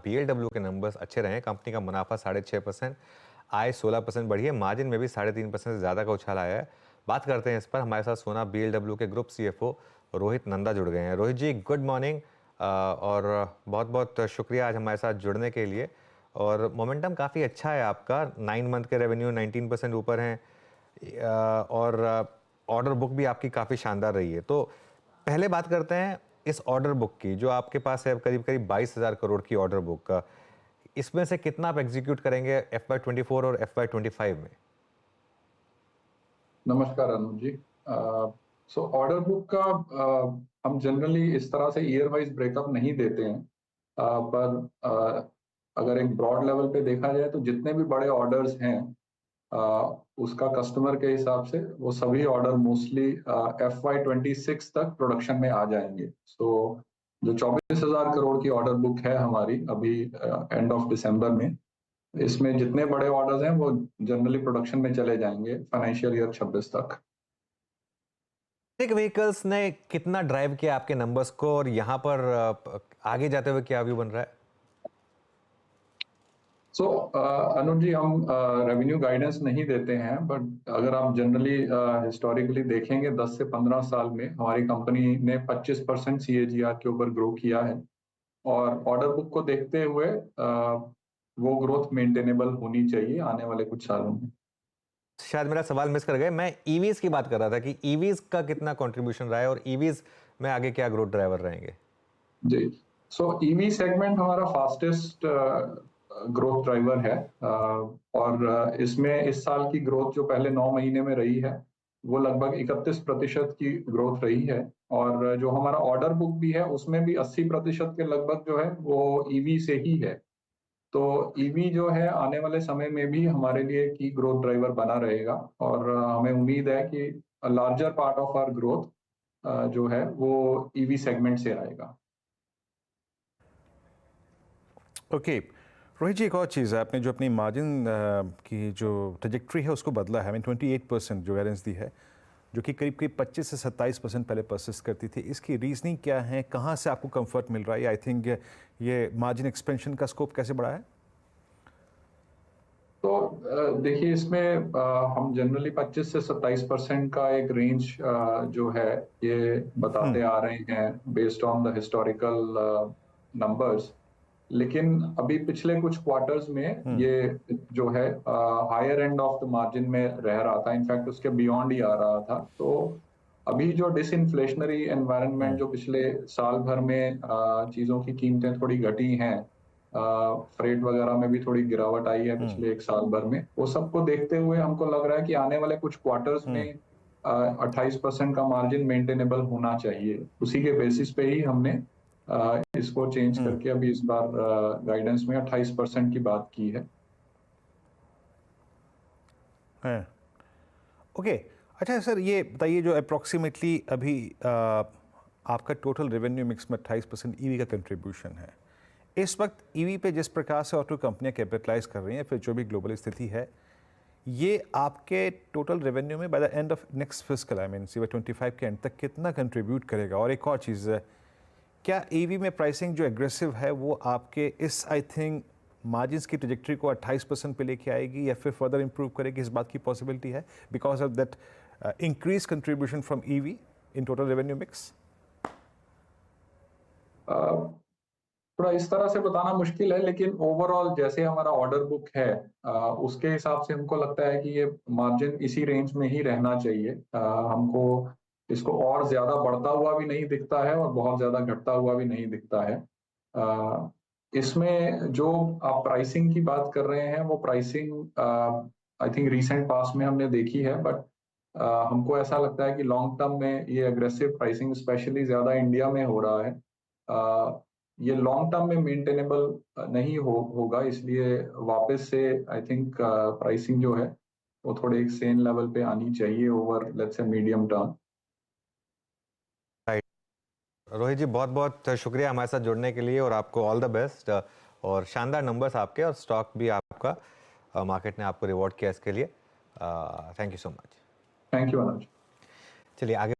BLW के numbers अच्छे रहे हैं। कंपनी का मुनाफा 6.5%, आय 16% बढ़ी है, मार्जिन में भी 3.5% से ज़्यादा का उछाल आया है। बात करते हैं इस पर। हमारे साथ सोना BLW के ग्रुप CFO रोहित नंदा जुड़ गए हैं। रोहित जी, गुड मॉर्निंग और बहुत बहुत शुक्रिया आज हमारे साथ जुड़ने के लिए। और मोमेंटम काफ़ी अच्छा है आपका, 9 मंथ के रेवेन्यू 19% ऊपर हैं और ऑर्डर बुक भी आपकी काफ़ी शानदार रही है। तो पहले बात करते हैं इस ऑर्डर बुक की जो आपके पास है, करीब करीब 22,000 करोड़ की ऑर्डर बुक का। इसमें से कितना आप एग्जीक्यूट करेंगे FY24 और FY25 में? नमस्कार अनुज जी। सो ऑर्डर बुक का हम जनरली इस तरह से ईयर वाइज ब्रेकअप नहीं देते हैं, पर अगर एक ब्रॉड लेवल पे देखा जाए तो जितने भी बड़े ऑर्डर्स हैं उसका कस्टमर के हिसाब से वो सभी ऑर्डर मोस्टली FY26 तक प्रोडक्शन में आ जाएंगे। सो जो 24,000 करोड़ की ऑर्डर बुक है हमारी अभी एंड ऑफ दिसंबर में, इसमें जितने बड़े ऑर्डर्स हैं वो जनरली प्रोडक्शन में चले जाएंगे फाइनेंशियल ईयर 26 तक। इलेक्ट्रिक व्हीकल्स ने कितना ड्राइव किया आपके नंबर्स को और यहाँ पर आगे जाते हुए क्या व्यू बन रहा है? अनुज जी, हम रेवेन्यू गाइडेंस नहीं देते हैं, बट अगर आप जनरली हिस्टोरिकली देखेंगे 10 से 15 साल में हमारी कंपनी ने 25% CAGR के ऊपर ग्रो किया है। और ऑर्डर बुक को देखते हुए वो ग्रोथ मेंटेनेबल होनी चाहिए आने वाले कुछ सालों में। शायद मेरा सवाल मिस कर गए। मैं ईवीज की बात कर रहा था कि ईवीज का कितना कंट्रीब्यूशन रहा है और ईवीज में आगे क्या ग्रोथ ड्राइवर रहेंगे? जी, ईवी सेगमेंट हमारा फास्टेस्ट ग्रोथ ड्राइवर है, और इसमें इस साल की ग्रोथ जो पहले 9 महीने में रही है वो लगभग 31% की ग्रोथ रही है। और जो हमारा ऑर्डर बुक भी है उसमें भी 80% के लगभग जो है वो ईवी से ही है। तो ईवी जो है आने वाले समय में भी हमारे लिए की ग्रोथ ड्राइवर बना रहेगा, और हमें उम्मीद है कि larger part of our growth जो है वो ईवी सेगमेंट से आएगा। ओके रोहित जी, एक और चीज़ है, आपने जो अपनी मार्जिन की जो ट्रेजेक्ट्री है उसको बदला है। 28% जो गाइडेंस दी है, जो कि करीब करीब 25 से 27% पहले परसिस्ट करती थी। इसकी रीजनिंग क्या है, कहाँ से आपको कंफर्ट मिल रहा है? आई थिंक ये मार्जिन एक्सपेंशन का स्कोप कैसे बढ़ा है? तो देखिए, इसमें हम जनरली 25 से 27% का एक रेंज जो है ये बताते आ रहे हैं based on the historical numbers. लेकिन अभी पिछले कुछ क्वार्टर्स में ये जो है higher end of the margin में रह रहा था, इनफैक्ट उसके बियॉन्ड ही आ रहा था। तो अभी जो डिसइंफ्लेशनरी एनवायरनमेंट जो पिछले साल भर में चीजों की कीमतें थोड़ी घटी हैं, फ्रेट वगैरह में भी थोड़ी गिरावट आई है पिछले एक साल भर में, वो सबको देखते हुए हमको लग रहा है कि आने वाले कुछ क्वार्टर्स में 28% का मार्जिन मेंटेनेबल होना चाहिए। उसी के बेसिस पे ही हमने इसको चेंज करके अभी इस बार गाइडेंस में 28% की बात की है। ओके अच्छा सर, ये बताइए जो अप्रॉक्सीमेटली अभी आपका टोटल रेवेन्यू मिक्स में 28% ईवी का कंट्रीब्यूशन है, इस वक्त ईवी पे जिस प्रकार से ऑटो कंपनियां कैपिटलाइज कर रही हैं, फिर जो भी ग्लोबल स्थिति है, ये आपके टोटल रेवेन्यू में by the end of next fiscal, I mean CY25 के एंड तक कितना कंट्रीब्यूट करेगा? और एक और चीज़ है, क्या ईवी में प्राइसिंग जो एग्रेसिव है वो आपके इस आई थिंक मार्जिन की ट्रेजेक्ट्री को 28% पे लेके आएगी या फिर फर्दर इंप्रूव करेगी? इस बात की पॉसिबिलिटी है because of that increase contribution from EV in total revenue mix? थोड़ा इस तरह से बताना मुश्किल है, लेकिन ओवरऑल जैसे हमारा ऑर्डर बुक है उसके हिसाब से हमको लगता है कि ये मार्जिन इसी रेंज में ही रहना चाहिए। हमको इसको और ज्यादा बढ़ता हुआ भी नहीं दिखता है और बहुत ज्यादा घटता हुआ भी नहीं दिखता है। इसमें जो आप प्राइसिंग की बात कर रहे हैं वो प्राइसिंग आई थिंक रीसेंट पास में हमने देखी है, बट हमको ऐसा लगता है कि लॉन्ग टर्म में ये अग्रेसिव प्राइसिंग स्पेशली ज्यादा इंडिया में हो रहा है, ये लॉन्ग टर्म में मेंटेनेबल नहीं होगा। इसलिए वापस से आई थिंक प्राइसिंग जो है वो थोड़े एक सेम लेवल पे आनी चाहिए over let's say medium term. Rohit ji, बहुत बहुत शुक्रिया हमारे साथ जुड़ने के लिए और आपको ऑल द बेस्ट। और शानदार नंबर्स आपके और स्टॉक भी आपका मार्केट ने आपको रिवॉर्ड किया इसके लिए। Thank you so much. Thank you Anuj. चलिए आगे